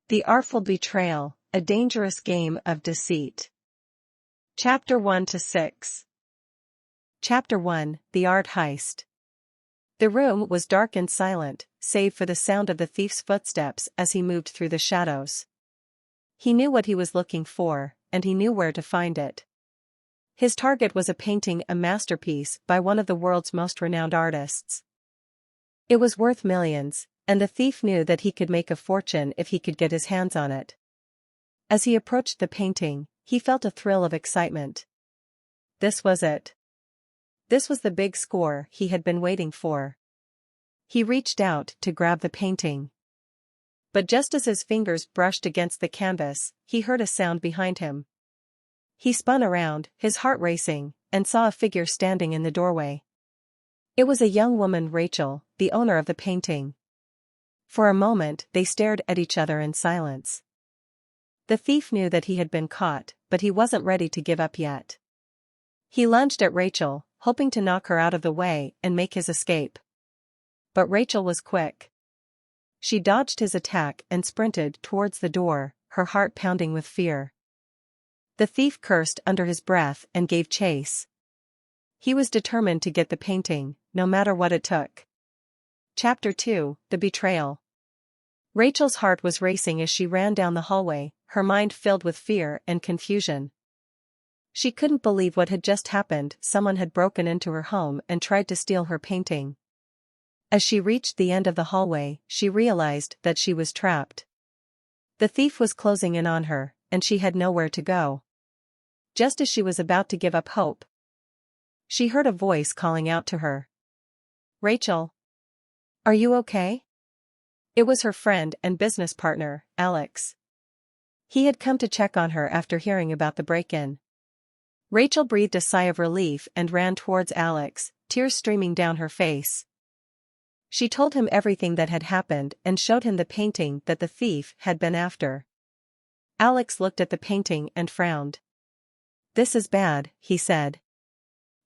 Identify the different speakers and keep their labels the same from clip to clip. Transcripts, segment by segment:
Speaker 1: The Artful Betrayal, a Dangerous Game of Deceit. Chapter 1 to 6. Chapter 1, The Art Heist. The room was dark and silent, save for the sound of the thief's footsteps as he moved through the shadows. He knew what he was looking for, and he knew where to find it. His target was a masterpiece by one of the world's most renowned artists. It was worth millions, and the thief knew that he could make a fortune if he could get his hands on it. As he approached the painting, he felt a thrill of excitement. This was it. This was the big score he had been waiting for. He reached out to grab the painting. But just as his fingers brushed against the canvas, he heard a sound behind him. He spun around, his heart racing, and saw a figure standing in the doorway. It was a young woman, Rachel, the owner of the painting. For a moment they stared at each other in silence. The thief knew that he had been caught, but he wasn't ready to give up yet. He lunged at Rachel, hoping to knock her out of the way and make his escape. But Rachel was quick. She dodged his attack and sprinted towards the door, her heart pounding with fear. The thief cursed under his breath and gave chase. He was determined to get the painting, no matter what it took. Chapter 2, The Betrayal. Rachel's heart was racing as she ran down the hallway, her mind filled with fear and confusion. She couldn't believe what had just happened. Someone had broken into her home and tried to steal her painting. As she reached the end of the hallway, she realized that she was trapped. The thief was closing in on her, and she had nowhere to go. Just as she was about to give up hope, she heard a voice calling out to her. "Rachel? Are you okay?" It was her friend and business partner, Alex. He had come to check on her after hearing about the break-in. Rachel breathed a sigh of relief and ran towards Alex, tears streaming down her face. She told him everything that had happened and showed him the painting that the thief had been after. Alex looked at the painting and frowned. "This is bad," he said.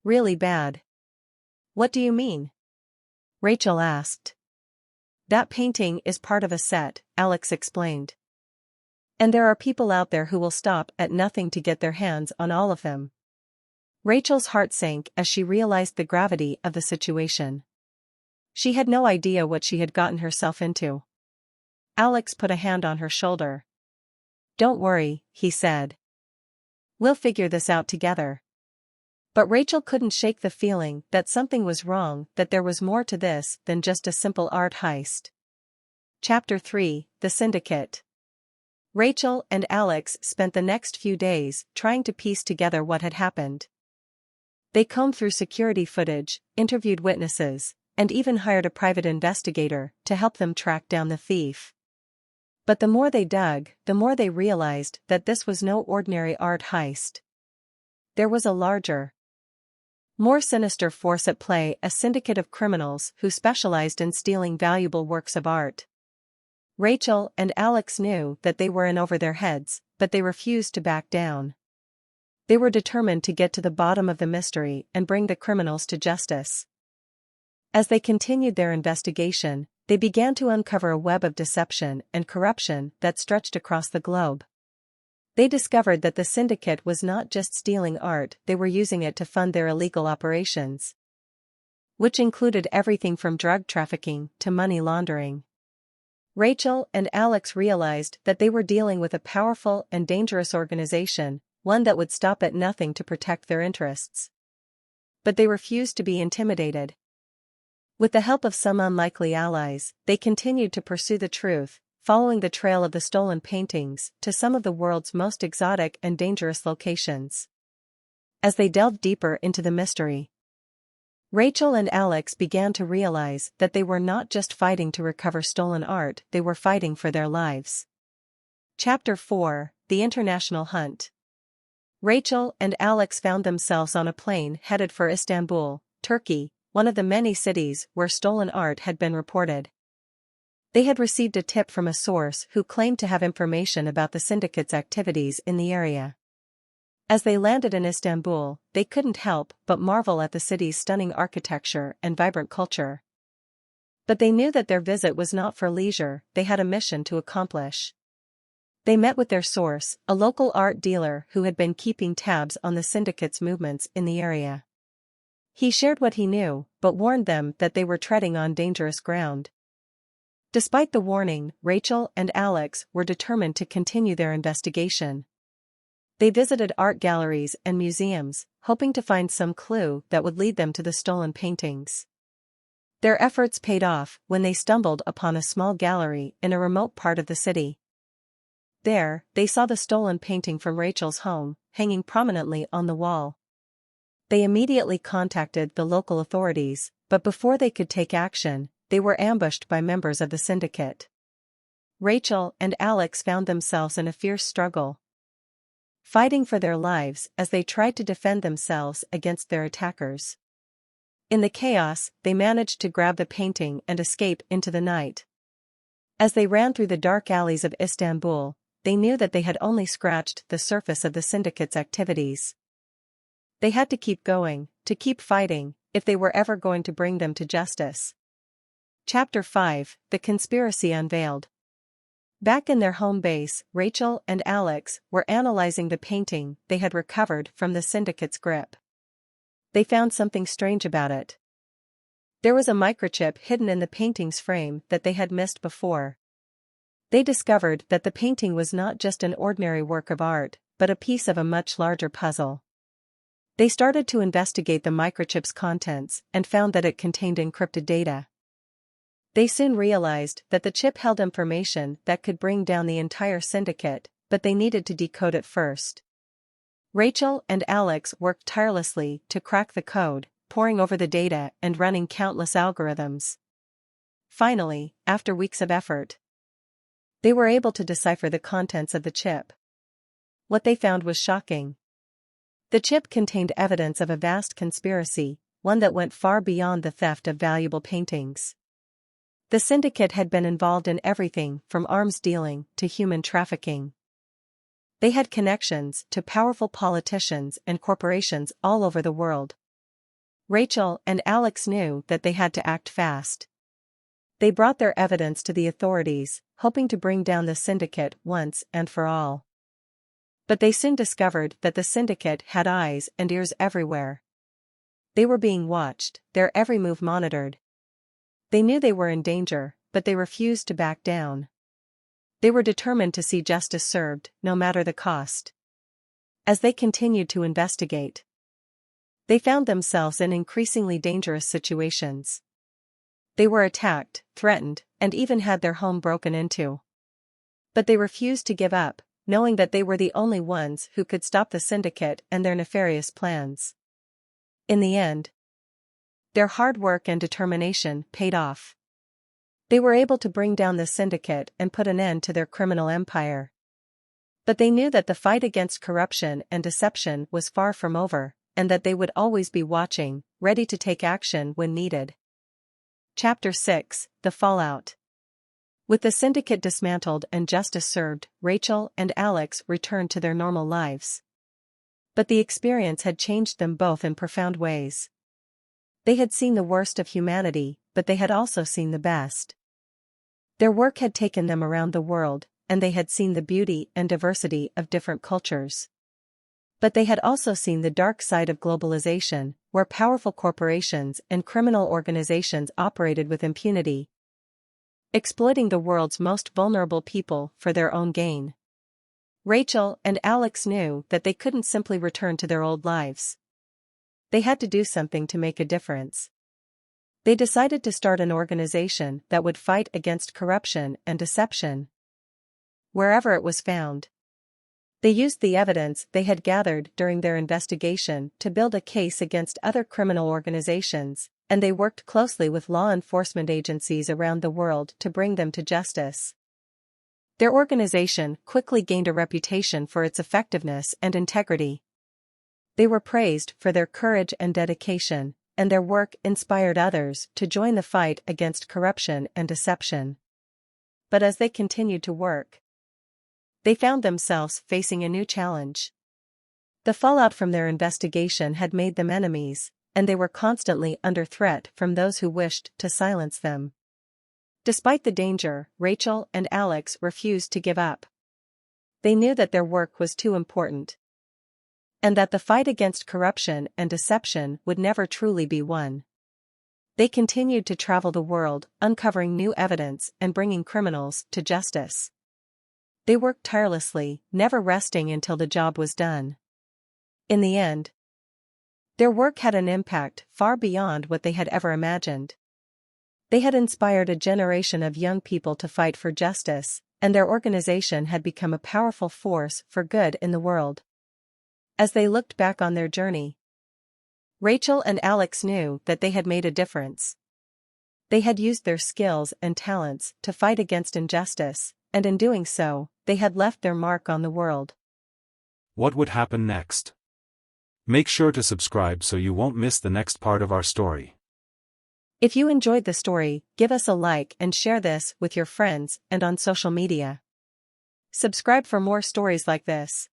Speaker 1: "Really bad." "What do you mean?" Rachel asked. "That painting is part of a set," Alex explained. "And there are people out there who will stop at nothing to get their hands on all of them." Rachel's heart sank as she realized the gravity of the situation. She had no idea what she had gotten herself into. Alex put a hand on her shoulder. "Don't worry," he said. "We'll figure this out together." But Rachel couldn't shake the feeling that something was wrong, that there was more to this than just a simple art heist. Chapter 3, The Syndicate. Rachel and Alex spent the next few days trying to piece together what had happened. They combed through security footage, interviewed witnesses, and even hired a private investigator to help them track down the thief. But the more they dug, the more they realized that this was no ordinary art heist. There was a larger, more sinister force at play, a syndicate of criminals who specialized in stealing valuable works of art. Rachel and Alex knew that they were in over their heads, but they refused to back down. They were determined to get to the bottom of the mystery and bring the criminals to justice. As they continued their investigation, they began to uncover a web of deception and corruption that stretched across the globe. They discovered that the syndicate was not just stealing art, they were using it to fund their illegal operations, which included everything from drug trafficking to money laundering. Rachel and Alex realized that they were dealing with a powerful and dangerous organization, one that would stop at nothing to protect their interests. But they refused to be intimidated. With the help of some unlikely allies, they continued to pursue the truth, following the trail of the stolen paintings to some of the world's most exotic and dangerous locations. As they delved deeper into the mystery, Rachel and Alex began to realize that they were not just fighting to recover stolen art, they were fighting for their lives. Chapter 4, The International Hunt. Rachel and Alex found themselves on a plane headed for Istanbul, Turkey, one of the many cities where stolen art had been reported. They had received a tip from a source who claimed to have information about the syndicate's activities in the area. As they landed in Istanbul, they couldn't help but marvel at the city's stunning architecture and vibrant culture. But they knew that their visit was not for leisure, they had a mission to accomplish. They met with their source, a local art dealer who had been keeping tabs on the syndicate's movements in the area. He shared what he knew, but warned them that they were treading on dangerous ground. Despite the warning, Rachel and Alex were determined to continue their investigation. They visited art galleries and museums, hoping to find some clue that would lead them to the stolen paintings. Their efforts paid off when they stumbled upon a small gallery in a remote part of the city. There, they saw the stolen painting from Rachel's home, hanging prominently on the wall. They immediately contacted the local authorities, but before they could take action, they were ambushed by members of the syndicate. Rachel and Alex found themselves in a fierce struggle, fighting for their lives as they tried to defend themselves against their attackers. In the chaos, they managed to grab the painting and escape into the night. As they ran through the dark alleys of Istanbul, they knew that they had only scratched the surface of the syndicate's activities. They had to keep going, to keep fighting, if they were ever going to bring them to justice. Chapter 5: The Conspiracy Unveiled. Back in their home base, Rachel and Alex were analyzing the painting they had recovered from the syndicate's grip. They found something strange about it. There was a microchip hidden in the painting's frame that they had missed before. They discovered that the painting was not just an ordinary work of art, but a piece of a much larger puzzle. They started to investigate the microchip's contents and found that it contained encrypted data. They soon realized that the chip held information that could bring down the entire syndicate, but they needed to decode it first. Rachel and Alex worked tirelessly to crack the code, poring over the data and running countless algorithms. Finally, after weeks of effort, they were able to decipher the contents of the chip. What they found was shocking. The chip contained evidence of a vast conspiracy, one that went far beyond the theft of valuable paintings. The syndicate had been involved in everything from arms dealing to human trafficking. They had connections to powerful politicians and corporations all over the world. Rachel and Alex knew that they had to act fast. They brought their evidence to the authorities, hoping to bring down the syndicate once and for all. But they soon discovered that the syndicate had eyes and ears everywhere. They were being watched, their every move monitored. They knew they were in danger, but they refused to back down. They were determined to see justice served, no matter the cost. As they continued to investigate, they found themselves in increasingly dangerous situations. They were attacked, threatened, and even had their home broken into. But they refused to give up, knowing that they were the only ones who could stop the syndicate and their nefarious plans. In the end, their hard work and determination paid off. They were able to bring down the syndicate and put an end to their criminal empire. But they knew that the fight against corruption and deception was far from over, and that they would always be watching, ready to take action when needed. Chapter 6: The Fallout. With the syndicate dismantled and justice served, Rachel and Alex returned to their normal lives. But the experience had changed them both in profound ways. They had seen the worst of humanity, but they had also seen the best. Their work had taken them around the world, and they had seen the beauty and diversity of different cultures. But they had also seen the dark side of globalization, where powerful corporations and criminal organizations operated with impunity, exploiting the world's most vulnerable people for their own gain. Rachel and Alex knew that they couldn't simply return to their old lives. They had to do something to make a difference. They decided to start an organization that would fight against corruption and deception wherever it was found. They used the evidence they had gathered during their investigation to build a case against other criminal organizations, and they worked closely with law enforcement agencies around the world to bring them to justice. Their organization quickly gained a reputation for its effectiveness and integrity. They were praised for their courage and dedication, and their work inspired others to join the fight against corruption and deception. But as they continued to work, they found themselves facing a new challenge. The fallout from their investigation had made them enemies, and they were constantly under threat from those who wished to silence them. Despite the danger, Rachel and Alex refused to give up. They knew that their work was too important, and that the fight against corruption and deception would never truly be won. They continued to travel the world, uncovering new evidence and bringing criminals to justice. They worked tirelessly, never resting until the job was done. In the end, their work had an impact far beyond what they had ever imagined. They had inspired a generation of young people to fight for justice, and their organization had become a powerful force for good in the world. As they looked back on their journey, Rachel and Alex knew that they had made a difference. They had used their skills and talents to fight against injustice, and in doing so, they had left their mark on the world.
Speaker 2: What would happen next? Make sure to subscribe so you won't miss the next part of our story.
Speaker 1: If you enjoyed the story, give us a like and share this with your friends and on social media. Subscribe for more stories like this.